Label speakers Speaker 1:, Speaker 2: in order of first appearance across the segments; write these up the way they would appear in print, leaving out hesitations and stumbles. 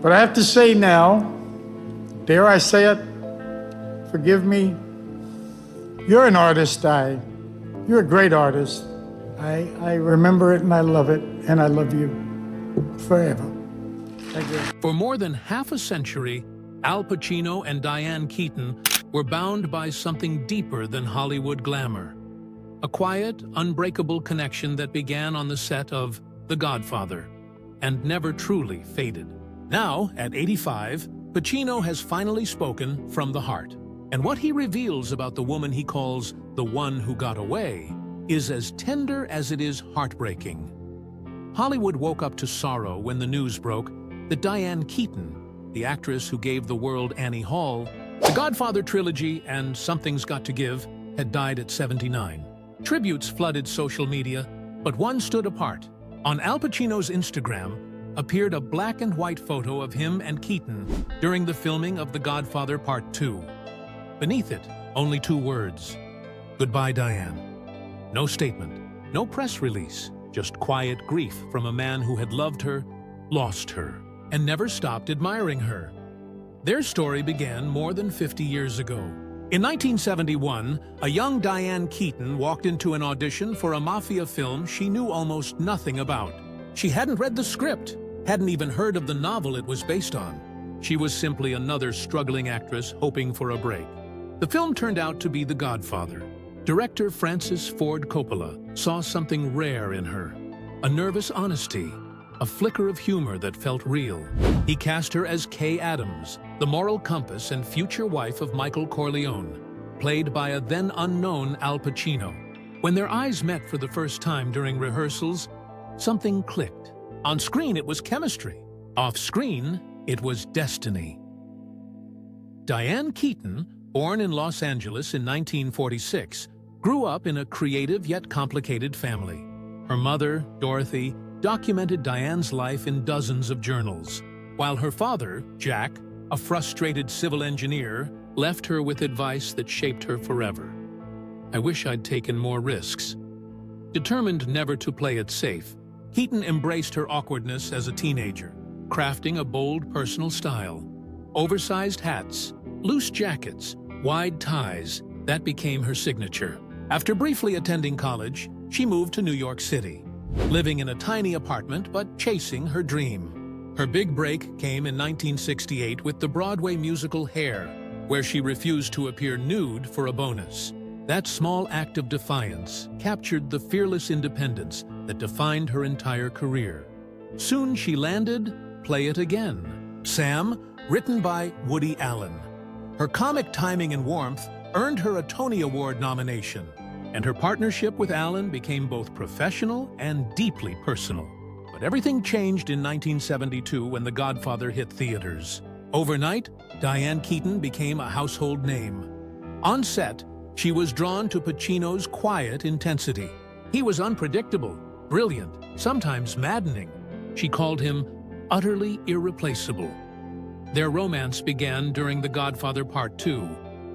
Speaker 1: But I have to say now, dare I say it, forgive me, you're an artist, you're a great artist. I remember it and I love it, and I love you forever. Thank you.
Speaker 2: For more than half a century, Al Pacino and Dianne Keaton were bound by something deeper than Hollywood glamour. A quiet, unbreakable connection that began on the set of The Godfather and never truly faded. Now, at 85, Pacino has finally spoken from the heart. And what he reveals about the woman he calls the one who got away is as tender as it is heartbreaking. Hollywood woke up to sorrow when the news broke that Dianne Keaton, the actress who gave the world Annie Hall, The Godfather trilogy, and Something's Got to Give, had died at 79. Tributes flooded social media, but one stood apart. On Al Pacino's Instagram appeared a black and white photo of him and Keaton during the filming of The Godfather Part 2. Beneath it, only 2 words: "Goodbye, Dianne." No statement, no press release, just quiet grief from a man who had loved her, lost her, and never stopped admiring her. Their story began more than 50 years ago. In 1971, a young Dianne Keaton walked into an audition for a mafia film she knew almost nothing about. She hadn't read the script, hadn't even heard of the novel it was based on. She was simply another struggling actress hoping for a break. The film turned out to be The Godfather. Director Francis Ford Coppola saw something rare in her, a nervous honesty, a flicker of humor that felt real. He cast her as Kay Adams, the moral compass and future wife of Michael Corleone, played by a then unknown Al Pacino. When their eyes met for the first time during rehearsals, something clicked. On screen, it was chemistry. Off screen, it was destiny. Dianne Keaton, born in Los Angeles in 1946, grew up in a creative yet complicated family. Her mother, Dorothy, documented Dianne's life in dozens of journals, while her father, Jack, a frustrated civil engineer, left her with advice that shaped her forever. "I wish I'd taken more risks." Determined never to play it safe, Keaton embraced her awkwardness as a teenager, crafting a bold personal style. Oversized hats, loose jackets, wide ties, that became her signature. After briefly attending college, she moved to New York City, living in a tiny apartment but chasing her dream. Her big break came in 1968 with the Broadway musical Hair, where she refused to appear nude for a bonus. That small act of defiance captured the fearless independence that defined her entire career. Soon she landed Play It Again, Sam, written by Woody Allen. Her comic timing and warmth earned her a Tony Award nomination, and her partnership with Allen became both professional and deeply personal. But everything changed in 1972 when The Godfather hit theaters. Overnight, Dianne Keaton became a household name. On set, she was drawn to Pacino's quiet intensity. He was unpredictable, brilliant, sometimes maddening. She called him utterly irreplaceable. Their romance began during The Godfather Part 2,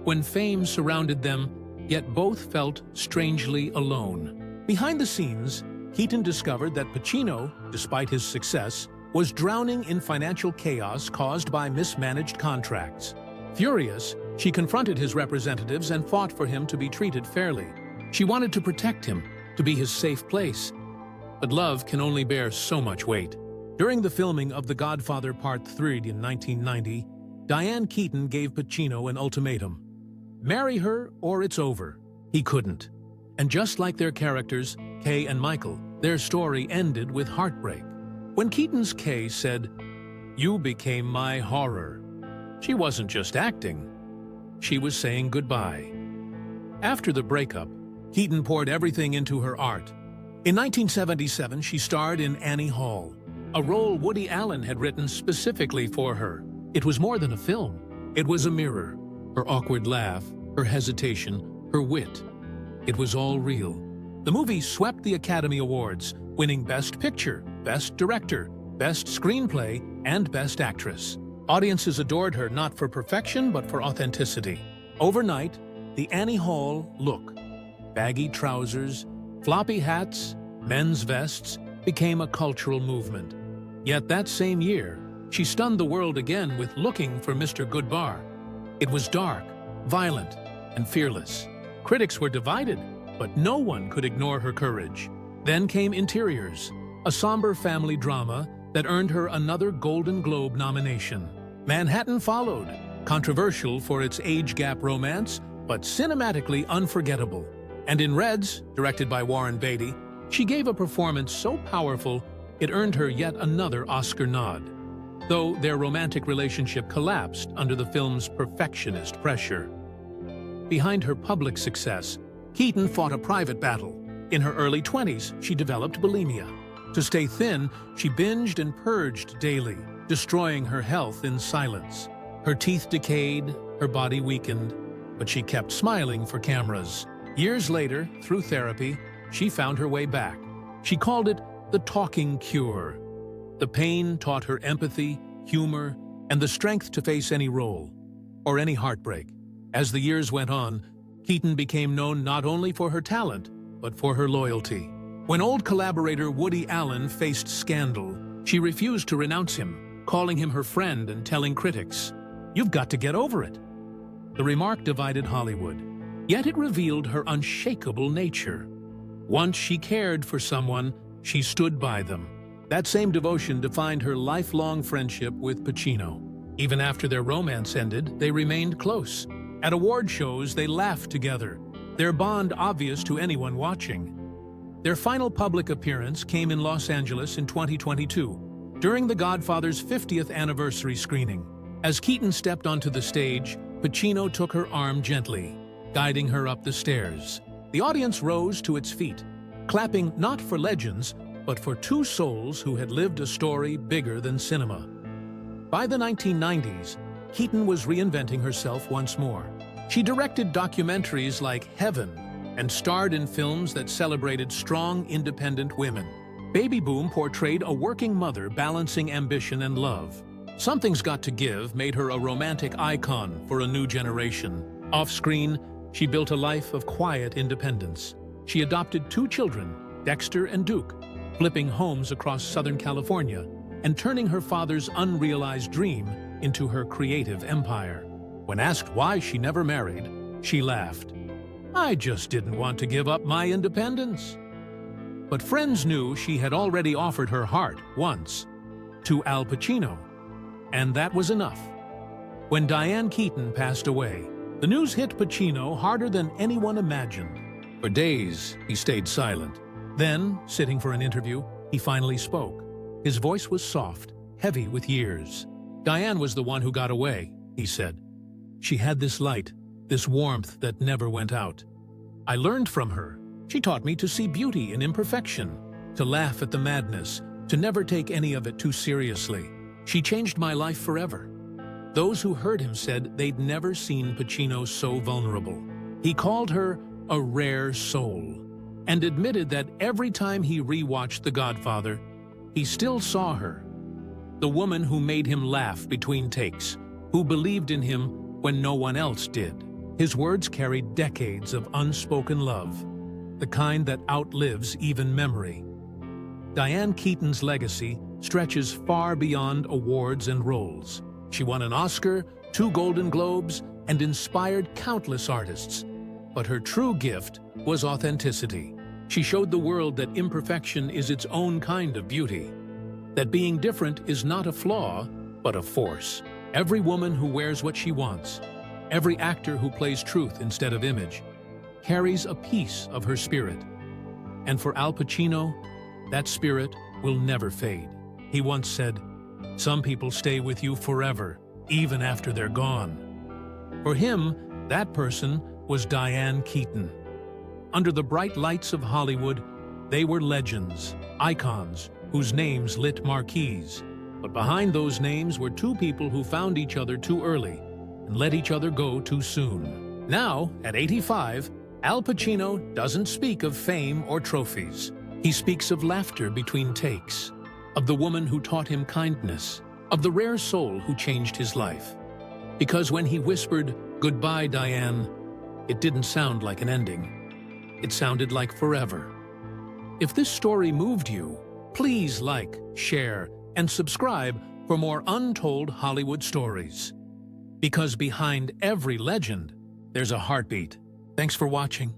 Speaker 2: when fame surrounded them, yet both felt strangely alone. Behind the scenes, Keaton discovered that Pacino, despite his success, was drowning in financial chaos caused by mismanaged contracts. Furious, she confronted his representatives and fought for him to be treated fairly. She wanted to protect him, to be his safe place. But love can only bear so much weight. During the filming of The Godfather Part 3 in 1990, Dianne Keaton gave Pacino an ultimatum: marry her or it's over. He couldn't. And just like their characters, Kay and Michael, their story ended with heartbreak. When Keaton's Kay said, "You became my horror," she wasn't just acting. She was saying goodbye. After the breakup, Keaton poured everything into her art. In 1977, she starred in Annie Hall, a role Woody Allen had written specifically for her. It was more than a film. It was a mirror. Her awkward laugh, her hesitation, her wit. It was all real. The movie swept the Academy Awards, winning Best Picture, Best Director, Best Screenplay, and Best Actress. Audiences adored her not for perfection, but for authenticity. Overnight, the Annie Hall look, baggy trousers, floppy hats, men's vests, became a cultural movement. Yet that same year, She stunned the world again with Looking for Mr. Goodbar. It was dark, violent, and fearless. Critics were divided, but no one could ignore her courage. Then came Interiors, a somber family drama that earned her another Golden Globe nomination. Manhattan followed, controversial for its age gap romance, but cinematically unforgettable. And in Reds, directed by Warren Beatty, she gave a performance so powerful it earned her yet another Oscar nod, though their romantic relationship collapsed under the film's perfectionist pressure. Behind her public success, Keaton fought a private battle. In her early 20s, she developed bulimia. To stay thin, she binged and purged daily, destroying her health in silence. Her teeth decayed, her body weakened, but she kept smiling for cameras. Years later, through therapy, she found her way back. She called it the talking cure. The pain taught her empathy, humor, and the strength to face any role, or any heartbreak. As the years went on, Keaton became known not only for her talent, but for her loyalty. When old collaborator Woody Allen faced scandal, she refused to renounce him, calling him her friend and telling critics, "You've got to get over it." The remark divided Hollywood, yet it revealed her unshakable nature. Once she cared for someone, she stood by them. That same devotion defined her lifelong friendship with Pacino. Even after their romance ended, they remained close. At award shows, they laughed together, their bond obvious to anyone watching. Their final public appearance came in Los Angeles in 2022, during the Godfather's 50th anniversary screening. As Keaton stepped onto the stage, Pacino took her arm gently, guiding her up the stairs. The audience rose to its feet, clapping not for legends, but for two souls who had lived a story bigger than cinema. By the 1990s, Keaton was reinventing herself once more. She directed documentaries like Heaven and starred in films that celebrated strong, independent women. Baby Boom portrayed a working mother balancing ambition and love. Something's Got to Give made her a romantic icon for a new generation. Off-screen, she built a life of quiet independence. She adopted two children, Dexter and Duke, flipping homes across Southern California and turning her father's unrealized dream into her creative empire. When asked why she never married, she laughed. "I just didn't want to give up my independence." But friends knew she had already offered her heart once, to Al Pacino, and that was enough. When Diane Keaton passed away, the news hit Pacino harder than anyone imagined. For days, he stayed silent. Then, sitting for an interview, he finally spoke. His voice was soft, heavy with years. "Diane was the one who got away," he said. "She had this light, this warmth that never went out. I learned from her. She taught me to see beauty in imperfection, to laugh at the madness, to never take any of it too seriously. She changed my life forever." Those who heard him said they'd never seen Pacino so vulnerable. He called her a rare soul, and admitted that every time he rewatched The Godfather, he still saw her. The woman who made him laugh between takes, who believed in him when no one else did. His words carried decades of unspoken love, the kind that outlives even memory. Dianne Keaton's legacy stretches far beyond awards and roles. She won an Oscar, 2 Golden Globes, and inspired countless artists. But her true gift was authenticity. She showed the world that imperfection is its own kind of beauty, that being different is not a flaw, but a force. Every woman who wears what she wants, every actor who plays truth instead of image, carries a piece of her spirit. And for Al Pacino, that spirit will never fade. He once said, "Some people stay with you forever, even after they're gone." For him, that person was Dianne Keaton. Under the bright lights of Hollywood, they were legends, icons, whose names lit marquees. But behind those names were two people who found each other too early and let each other go too soon. Now, at 85, Al Pacino doesn't speak of fame or trophies. He speaks of laughter between takes, of the woman who taught him kindness, of the rare soul who changed his life. Because when he whispered, "Goodbye, Diane," it didn't sound like an ending. It sounded like forever. If this story moved you, please like, share, and subscribe for more untold Hollywood stories. Because behind every legend, there's a heartbeat. Thanks for watching.